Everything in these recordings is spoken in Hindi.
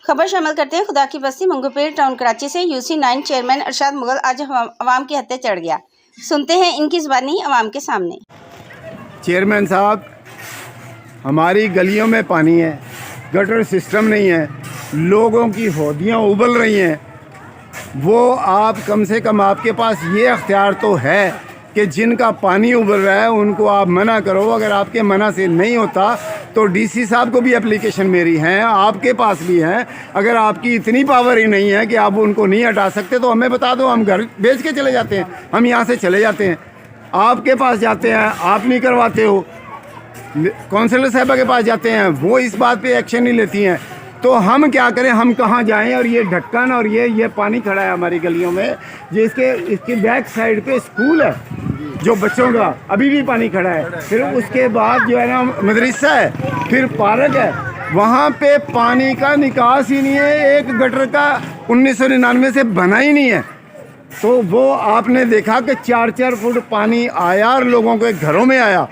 खबर शामिल करते हैं खुदा की बस्ती मंगूपीर टाउन कराची से UC9 चेयरमैन अरशाद मुगल आज अवाम की हत्या चढ़ गया। सुनते हैं इनकी ज़बानी अवाम के सामने। चेयरमैन साहब, हमारी गलियों में पानी है, गटर सिस्टम नहीं है, लोगों की हौदियाँ उबल रही हैं। वो आप कम से कम आपके पास ये अख्तियार तो है कि जिनका पानी उबल रहा है उनको आप मना करो। अगर आपके मना से नहीं होता तो DC साहब को भी एप्लीकेशन मेरी हैं, आपके पास भी हैं। अगर आपकी इतनी पावर ही नहीं है कि आप उनको नहीं हटा सकते तो हमें बता दो, हम घर बेच के चले जाते हैं, हम यहाँ से चले जाते हैं। आपके पास जाते हैं, आप नहीं करवाते हो। काउंसलर साहबा के पास जाते हैं, वो इस बात पे एक्शन नहीं लेती हैं। तो हम क्या करें, हम कहाँ जाएं? और ये ढक्कन और ये पानी खड़ा है हमारी गलियों में, इसके बैक साइड पे स्कूल है जो बच्चों का, अभी भी पानी खड़ा है। फिर उसके बाद जो है ना मदरसा है, फिर पार्क है, वहाँ पे पानी का निकास ही नहीं है। एक गटर का 1999 से बना ही नहीं है। तो वो आपने देखा कि 4-4 फुट पानी आया और लोगों के घरों में आया।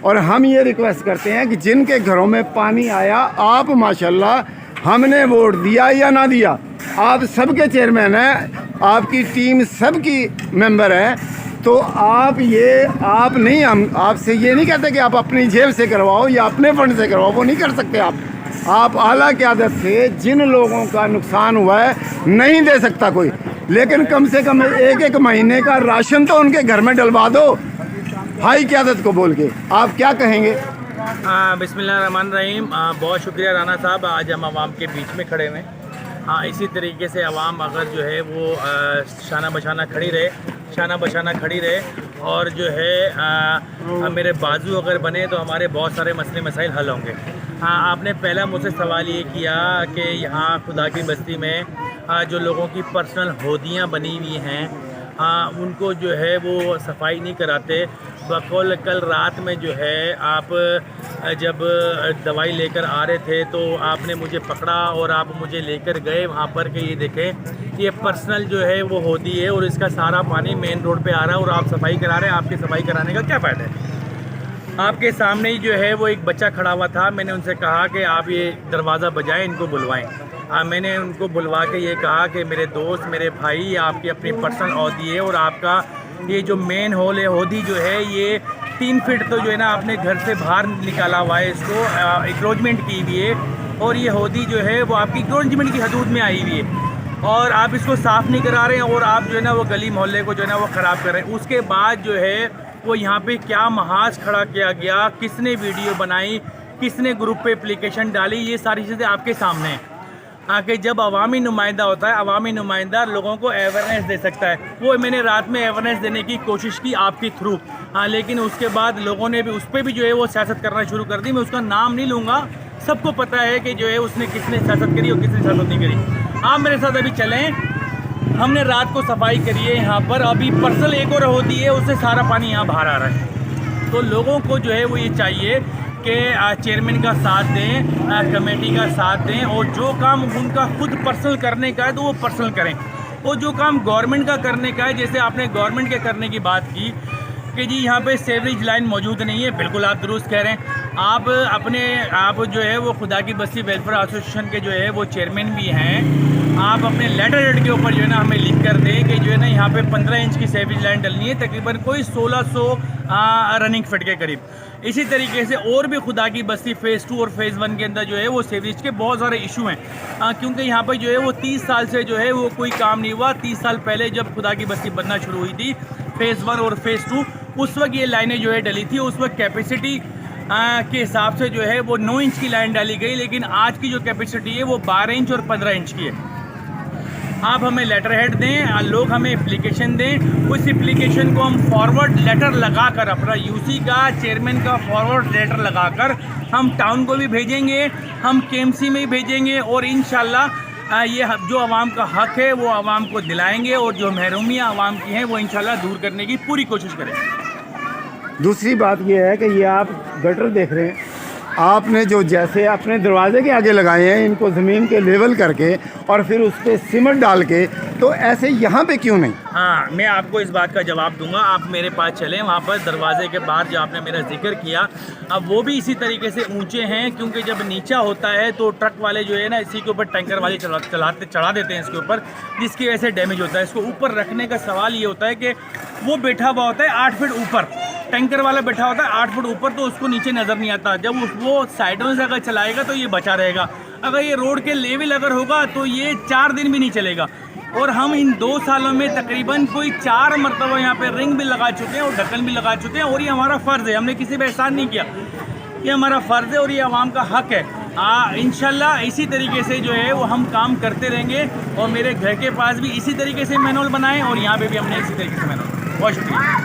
और हम ये रिक्वेस्ट करते हैं कि जिनके घरों में पानी आया, आप माशाल्लाह हमने वोट दिया या ना दिया, आप सबके चेयरमैन हैं, आपकी टीम सबकी मेंबर है, तो आप नहीं, हम आपसे ये नहीं कहते कि आप अपनी जेब से करवाओ या अपने फंड से करवाओ, वो नहीं कर सकते आप आला क़यादत से जिन लोगों का नुकसान हुआ है नहीं दे सकता कोई, लेकिन कम से कम एक महीने का राशन तो उनके घर में डलवा दो हाई क़यादत को बोल के। आप क्या कहेंगे? बिस्मिल्लाहिर्रहमानिर्रहीम। बहुत शुक्रिया राना साहब, आज हम आवाम के बीच में खड़े हुए। इसी तरीके से आवाम अगर जो है वो शाना बशाना खड़ी रहे और जो है मेरे बाजू अगर बने तो हमारे बहुत सारे मसले मसाइल हल होंगे। आपने पहला मुझसे सवाल ये किया कि यहाँ खुदा की बस्ती में जो लोगों की पर्सनल हौदियाँ बनी हुई हैं, उनको जो है वो सफाई नहीं कराते। बकौल कल रात में जो है आप जब दवाई लेकर आ रहे थे तो आपने मुझे पकड़ा और आप मुझे लेकर गए वहाँ पर कि ये देखें, ये पर्सनल जो है वो हौदी है और इसका सारा पानी मेन रोड पे आ रहा है और आप सफाई करा रहे हैं। आपकी सफाई कराने का क्या फ़ायदा है? आपके सामने ही जो है वो एक बच्चा खड़ा हुआ था। मैंने उनसे कहा कि आप ये दरवाज़ा बजाएं, इनको बुलवाएं। मैंने उनको बुलवा के ये कहा कि मेरे दोस्त, मेरे भाई, आपकी अपनी पर्सनल हौदी है और आपका ये जो मेन हॉल है, हौदी जो है ये 3 फीट तो जो है ना आपने घर से बाहर निकाला हुआ है, इसको इंक्रोचमेंट की हुई है और ये हौदी जो है वो आपकी इंक्रोचमेंट की हदूद में आई हुई है और आप इसको साफ़ नहीं करा रहे हैं और आप जो है ना वो गली मोहल्ले को जो है ना वो ख़राब कर रहे हैं। उसके बाद जो है वो यहाँ पे क्या महाज खड़ा किया गया, किसने वीडियो बनाई, किसने ग्रुप पे एप्लीकेशन डाली, ये सारी चीज़ें आपके सामने हैं। कि जब अवामी नुमाइंदा होता है, अवामी नुमाइंदा लोगों को अवेयरनेस दे सकता है। वो मैंने रात में अवेयरनेस देने की कोशिश की आपके थ्रू, लेकिन उसके बाद लोगों ने भी उस पर भी जो है वो सियासत करना शुरू कर दी। मैं उसका नाम नहीं लूँगा, सबको पता है कि जो है उसने किसने सियासत करी और किसने सियासत नहीं करी। आप मेरे साथ अभी चलें, हमने रात को सफाई करी है यहाँ पर, अभी पर्सल एक और होती है, उससे सारा पानी यहाँ बाहर आ रहा है। तो लोगों को जो है वो ये चाहिए कि चेयरमैन का साथ दें, कमेटी का साथ दें और जो काम उनका खुद पर्सनल करने का है तो वो पर्सनल करें और जो काम गवर्नमेंट का करने का है, जैसे आपने गवर्नमेंट के करने की बात की कि जी यहाँ पे सेवरेज लाइन मौजूद नहीं है, बिल्कुल आप दुरुस्त कह रहे हैं। आप जो है वो खुदा की बस्ती वेलफेयर एसोसिएशन के जो है वो चेयरमैन भी हैं। आप अपने लेटर हेड के ऊपर जो है ना हमें लिख कर दें कि जो है ना यहाँ पे 15 इंच की सेवरेज लाइन डलनी है, तकरीबन कोई 1600 रनिंग फिट के करीब। इसी तरीके से और भी खुदा की बस्ती फ़ेज़ 2 और फ़ेज़ 1 के अंदर जो है वो सेवरेज के बहुत सारे इशू हैं, क्योंकि यहाँ पर जो है वो 30 साल से जो है वो कोई काम नहीं हुआ। 30 साल पहले जब खुदा की बस्ती बनना शुरू हुई थी फ़ेज़ 1 और फ़ेज़ 2, उस वक्त ये लाइनें जो है डली थी। उस वक्त कैपेसिटी के हिसाब से जो है वो 9 इंच की लाइन डाली गई, लेकिन आज की जो कैपेसिटी है वो 12 इंच और 15 इंच की है। आप हमें लेटर हेड दें, लोग हमें एप्लीकेशन दें, उस एप्लीकेशन को हम फॉरवर्ड लेटर लगाकर, अपना UC का चेयरमैन का फॉरवर्ड लेटर लगाकर हम टाउन को भी भेजेंगे, हम KMC में भी भेजेंगे और इंशाल्लाह ये जो आवाम का हक है वो आवाम को दिलाएंगे और जो महरूमियाँ आवाम की हैं वो इंशाल्लाह दूर करने की पूरी कोशिश करेंगे। दूसरी बात ये है कि ये आप गटर देख रहे हैं, आपने जो जैसे अपने दरवाजे के आगे लगाए हैं इनको ज़मीन के लेवल करके और फिर उस पर सीमेंट डाल के, तो ऐसे यहाँ पे क्यों नहीं? हाँ, मैं आपको इस बात का जवाब दूंगा। आप मेरे पास चलें, वहाँ पर दरवाजे के बाहर जो आपने मेरा जिक्र किया, अब वो भी इसी तरीके से ऊंचे हैं, क्योंकि जब नीचा होता है तो ट्रक वाले जो है ना इसी के ऊपर टैंकर वाले चढ़ा देते हैं इसके ऊपर, जिसकी वजह से डैमेज होता है। इसको ऊपर रखने का सवाल ये होता है कि वो बैठा हुआ होता है 8 फीट ऊपर, टैंकर वाला बैठा होता है 8 फुट ऊपर, तो उसको नीचे नज़र नहीं आता। जब वो साइडों से अगर चलाएगा तो ये बचा रहेगा। अगर ये रोड के लेवल अगर होगा तो ये 4 दिन भी नहीं चलेगा। और हम इन 2 सालों में तकरीबन कोई 4 मरतबा यहाँ पे रिंग भी लगा चुके हैं और ढक्कन भी लगा चुके हैं, और ये हमारा फ़र्ज़ है, हमने किसी पर एहसान नहीं किया, ये हमारा फ़र्ज़ है और ये आवाम का हक़ है। इंशाल्लाह इसी तरीके से जो है वो हम काम करते रहेंगे, और मेरे घर के पास भी इसी तरीके से मैनुअल बनाएं और यहाँ पे भी हमने इसी तरीके से मैनुअल। बहुत शुक्रिया।